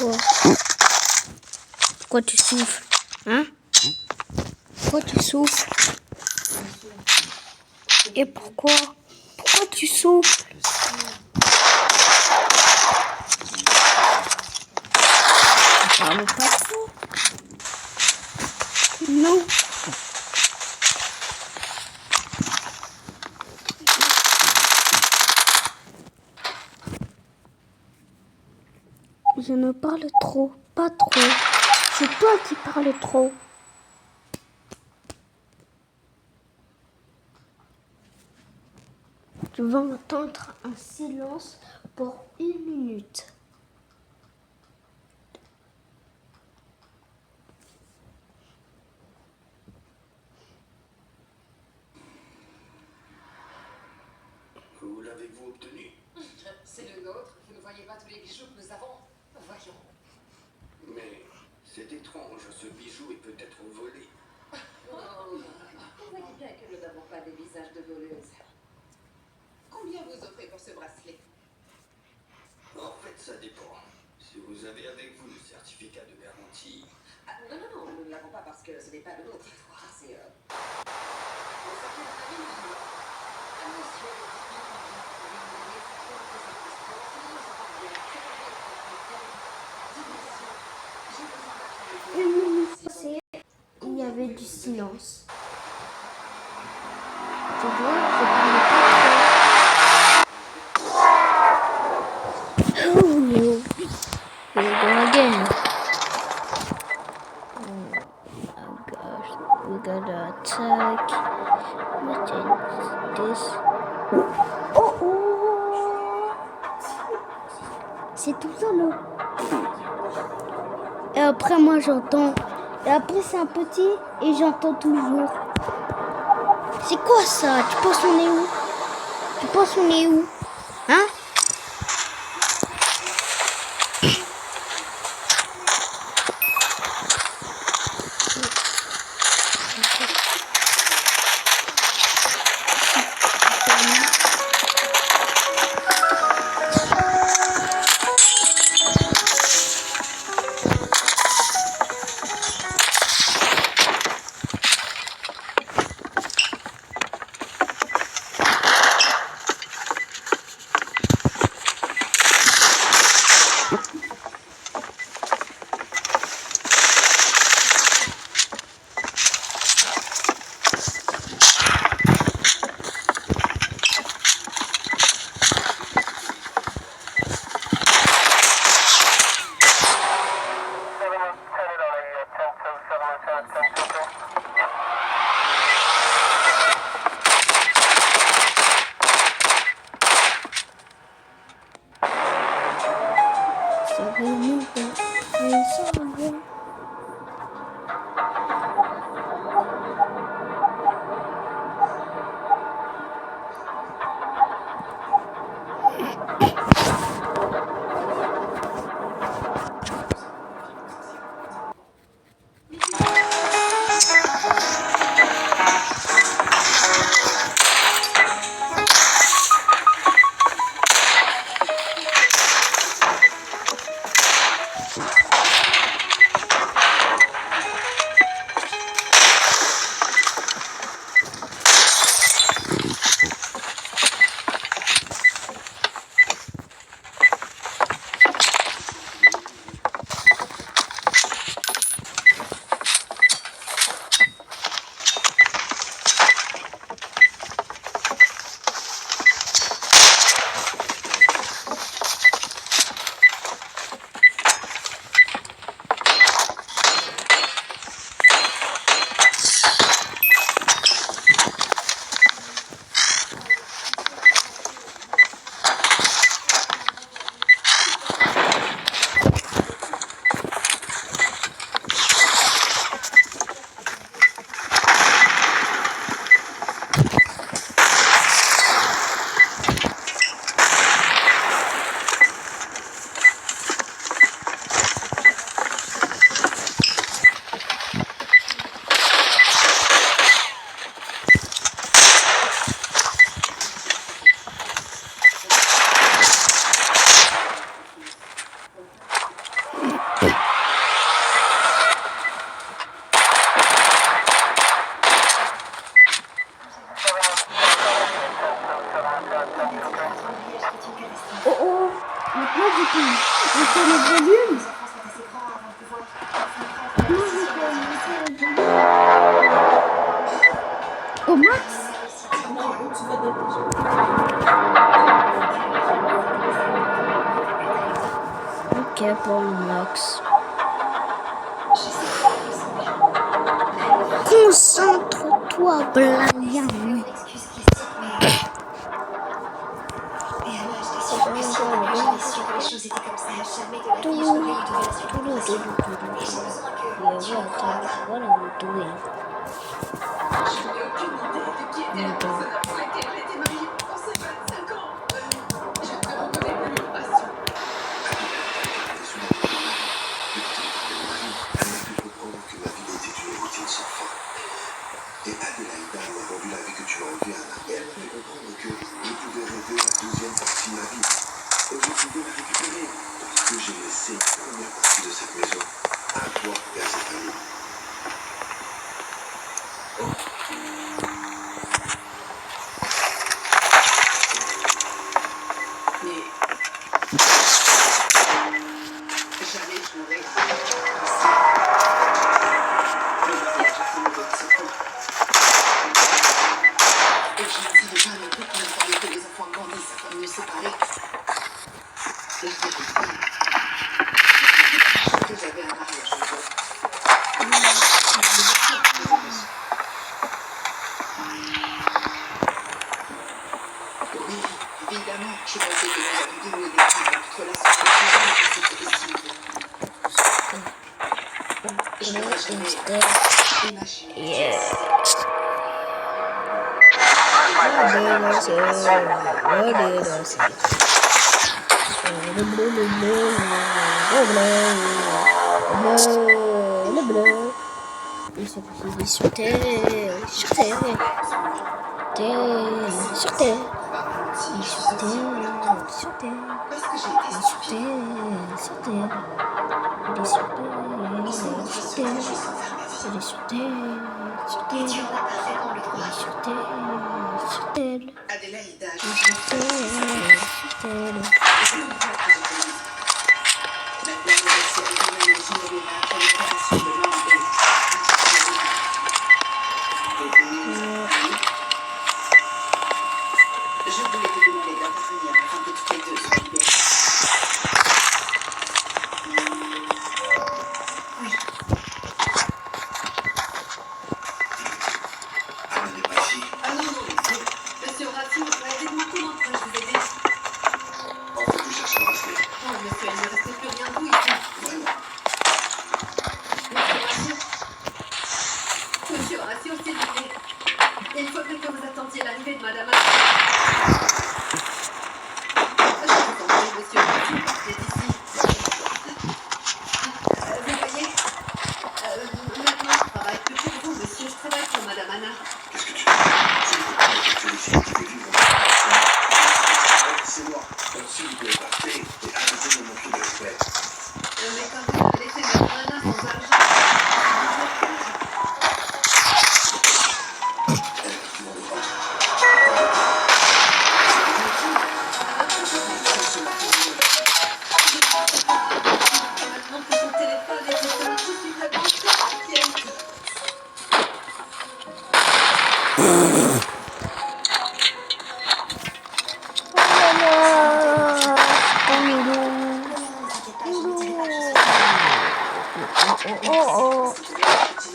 Quoi? Pourquoi tu souffles? Hein? Pourquoi tu souffles? Et pourquoi? Pourquoi tu souffles? Parle pas trop. Non. Je ne parle trop, pas trop. C'est toi qui parles trop. Tu vas entendre un silence pour 1 minute. Où l'avez-vous obtenu? C'est le nôtre. Vous ne voyez pas tous les bijoux que nous avons? Voyons. Mais c'est étrange, ce bijou est peut-être volé. Oh, vous voyez bien que nous n'avons pas des visages de voleuses. Combien vous offrez pour ce bracelet? En fait, ça dépend. Si vous avez avec vous le certificat de garantie... Ah, non, nous ne l'avons pas parce que ce n'est pas le nôtre. C'est... Le sac de famille, monsieur le 1 minute passée, il y avait du silence. Tu vois, je parlais pas trop. Oh, here we go again. Oh gosh, we gotta attack. What is this? Oh oh! C'est tout ça là. Et après moi j'entends. Et après c'est un petit et j'entends toujours. C'est quoi ça? Tu penses on est où? Tu penses on est où? Hein? fixe. Concentre-toi, Brian. Excuse qui cite, mais. Et alors, je t'assure que si au début j'avais su que les choses étaient comme ça, jamais de la vie je n'aurais eu d'ouverture de relation. Et j'ai besoin que tu me croies. What are you doing? Je n'ai aucune idée de qui était la personne avec laquelle elle était mariée pendant ces 25 ans. Je ne me reconnais plus en passion. Elle m'a fait comprendre que ma vie était une routine sans fin. Et Adélaïda m'a rendu la vie que tu as enlevée, Anna. Et elle m'a fait comprendre que je pouvais rêver la deuxième partie de ma vie. Et je pouvais la récupérer. Parce que j'ai laissé la première partie de cette maison à toi et à cette famille. Mais jamais je n'aurais pensé. Le mariage a fait mauvais de ce temps. Et je ne dirais pas non plus qu'il a fallu que les enfants grandissent afin de nous séparer. La vérité, c'est que j'avais un mariage heureux. Oui, évidemment, je pensais que nous avions dénoué des liens dans notre relation avec c'était possible. Je n'aurais jamais imaginé. Il est sur terre, sur terre, sur terre, il est sur terre, sur terre, Parce que j'ai été sur terre, sur terre, il est sur terre, sur terre, il est sur terre, sur terre, Dieu n'a pas fait dans le droit. il est sur terre, sur terre, Adélaïda, il je est suis sur terre, sur terre. je ne vois que j'ai commis. Maintenant, le récit a été imaginé les mains pour l'opération de l'homme Je voulais te demander d'intervenir afin que toutes les deux soient libérées. Oui. Ça n'est pas ici. Ah non, non, monsieur Horatio, aidez-moi, comment pourrais-je vous aider? En fait, tu cherches un bracelet. Oh, monsieur, il ne restait plus rien de vous ici. Vraiment. Monsieur Horatio, s'il vous plaît. Il faudrait que vous attendiez l'arrivée de Madame Je vous en prie, monsieur Horatio, partez d'ici. Vous voyez, maintenant je travaille plus pour vous, monsieur, je travaille pour Madame Anna. Qu'est-ce que tu fais? Je ne veux pas que tu félicite qui fait vivre. C'est moi. Donc, s'il vous plaît, partez et arrêtez de me montrer de respect. Mais quand vous avez laissé Madame Anna sans argent, Tu m'en veux pas. maintenant que son téléphone est disponible, je suis vraiment très inquiète.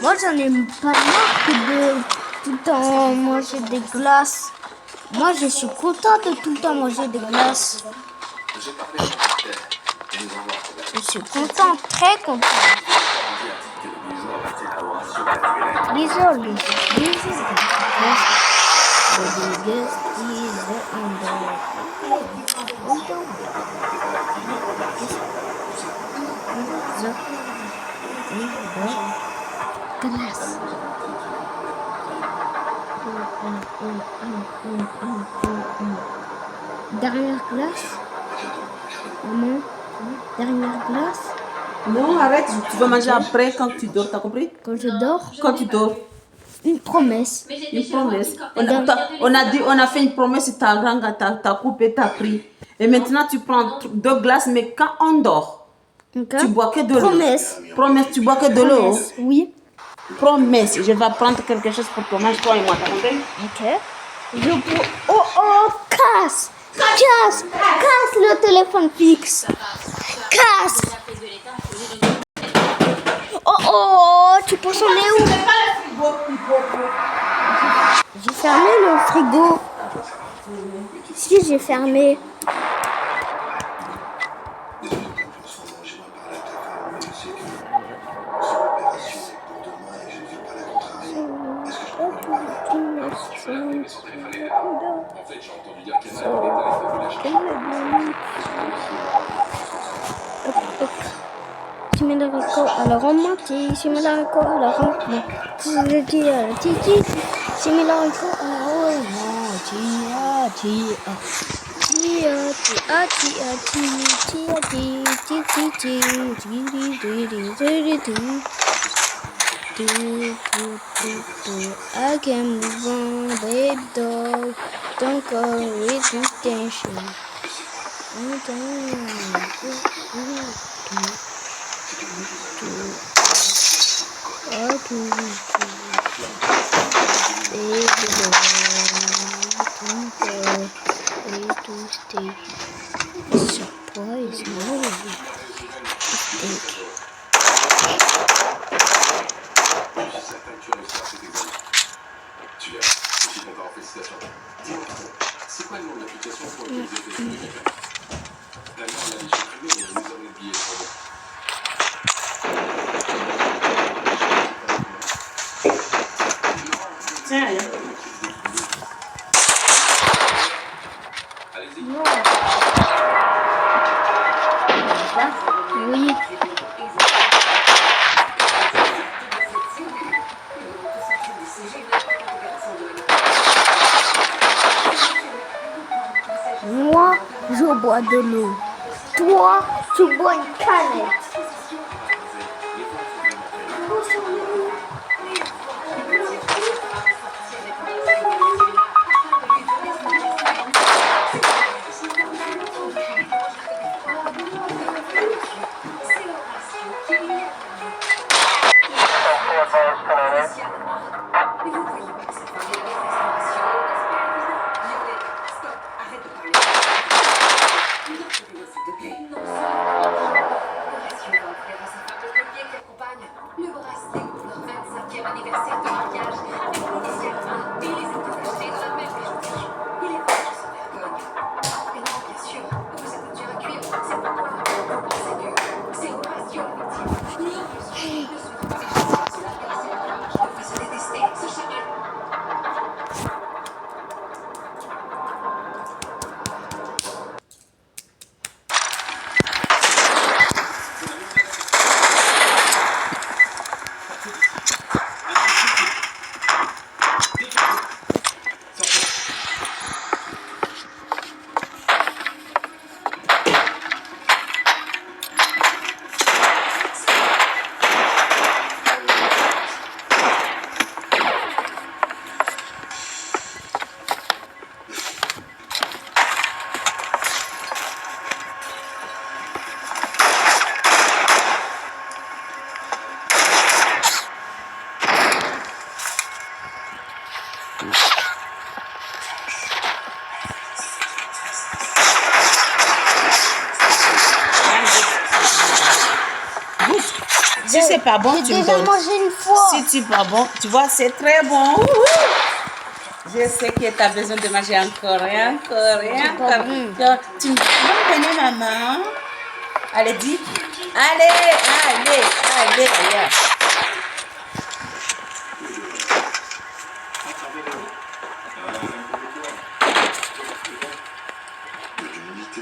Moi j'en ai pas marre que de tout le temps manger des glaces. Moi je suis contente de tout le temps manger des glaces. J'ai parlé à mon père et nous allons voir. Je suis contente, très contente. Lisons. Glace. Dernière glace. Maman, dernière glace. Non, arrête, tu vas manger après quand tu dors, t'as compris? Quand je dors, Quand tu dors, une promesse. une promesse. On a fait une promesse, ta langue, t'as coupé, t'as pris. Et maintenant tu prends 2 glaces, mais quand on dort, Ok. tu bois que de l'eau. Promesse. Promesse, tu bois que de l'eau. Promesse. Oui. Promesse, je vais prendre quelque chose pour que mange toi et moi, t'as compris? Ok. Oh, casse le téléphone fixe. Casse. Oh oh, tu penses on est où? C'est pas le frigo qu'il faut. J'ai fermé le frigo. Si, j'ai fermé. Désolé de t'influencer en joint par la café, mais tu sais que son opération est pour demain et je ne veux pas la contrarier. Est-ce que je peux lui parler? En fait, j'ai entendu dire qu'elle m'a appelé, t'avais pas vu la chambre. Tu mets le rico à la romantique, tu mets le rico à la romantique, tu mets le rico à la I can move on, baby doll. Don't go with this tension. Surprise, no. Je suis certain que tu réussiras cet examen. Tu verras, je suis content, félicitations. Dis-moi, pardon, c'est quoi le nom de l'application pour utiliser tes données bancaires? La mère l'a dit supprimée, mais nous avons oublié son nom. Tiens, Allez-y. Oui. Moi, je bois de l'eau. Toi, tu bois une canette. Le bracelet pour leur 25e anniversaire de mariage. Initialement, ils étaient achetés dans la même bijouterie. Il est vrai qu'ils sont vergogne. Et non, bien sûr, vous êtes un dur à cuire. C'est pas pour vous pensez que c'est Horatio la victime. Ni en plus, ne souhaitons pas que cela casse la rage, devrait se détester, ce chaman. si c'est pas bon, tu J'ai me déjà donnes. mangé une fois. Si tu pas bon, tu vois, c'est très bon. Ouhou. Je sais que tu as besoin de manger encore et encore et C'est pas encore. bon. Donc, tu me donnes, maman. Allez, dis. Allez. De l'humilité.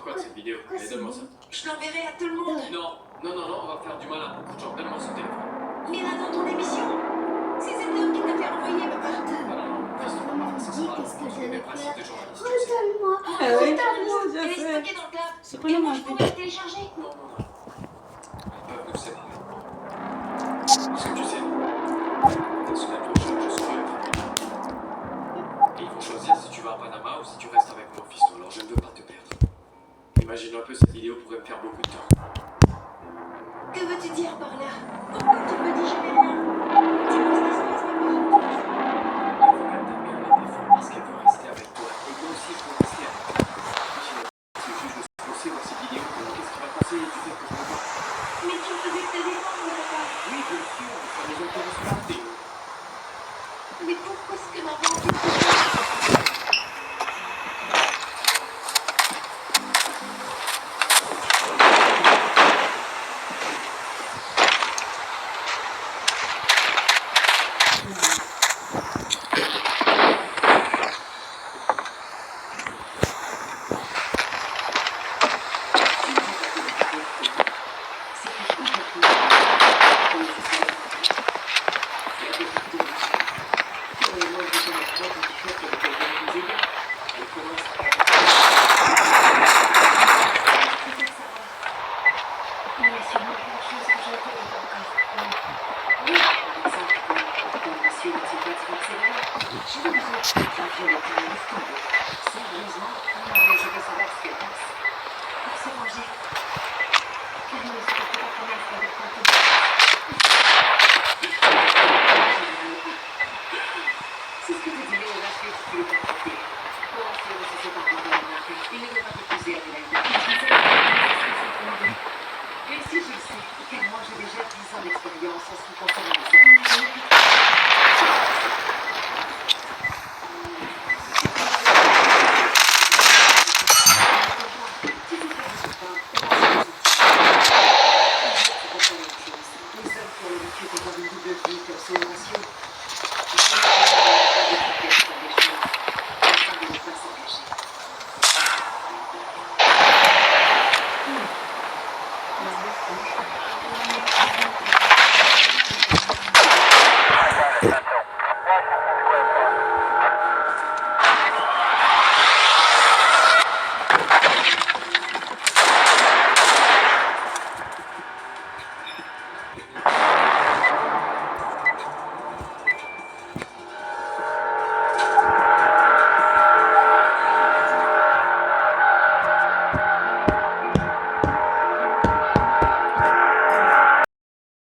faire quoi de cette vidéo? Allez, donne-moi ça. Je l'enverrai à tout le monde. Non, on va faire du mal à beaucoup de gens. Donne-moi ce téléphone. Il est là dans ton émission. C'est cet homme qui t'a fait envoyer, papa. Qu'est-ce que je vais faire? De journaliste. Redonne-moi. Ah oui, Redonne-moi. je Elle est sais. stockée dans le cloud. C'est pas le Et moi, moment. je pourrais la télécharger. Non. Ils peuvent nous séparer. Parce que tu sais, la semaine prochaine, je serai à Trinidad. Et il faut choisir si tu vas à Panama ou si tu restes avec mon fiston. Alors je ne veux pas te perdre. Imagine un peu, cette vidéo pourrait me faire beaucoup de temps. Que veux-tu dire par là? Pourquoi tu me dis jamais rien? Tu penses qu'il se passe quelque chose? Il faut qu'elle t'amène la défendre parce qu'elle veut rester avec toi. Et moi aussi, je veux rester avec toi. Imagine, si le juge de procès voit cette vidéo, qu'est-ce qu'il va penser du fait que je me vois? Mais tu faisais que te défendre, papa. Oui, bien sûr, ça ne nous intéresse pas. Mais pourquoi est-ce que maman fait tout ça?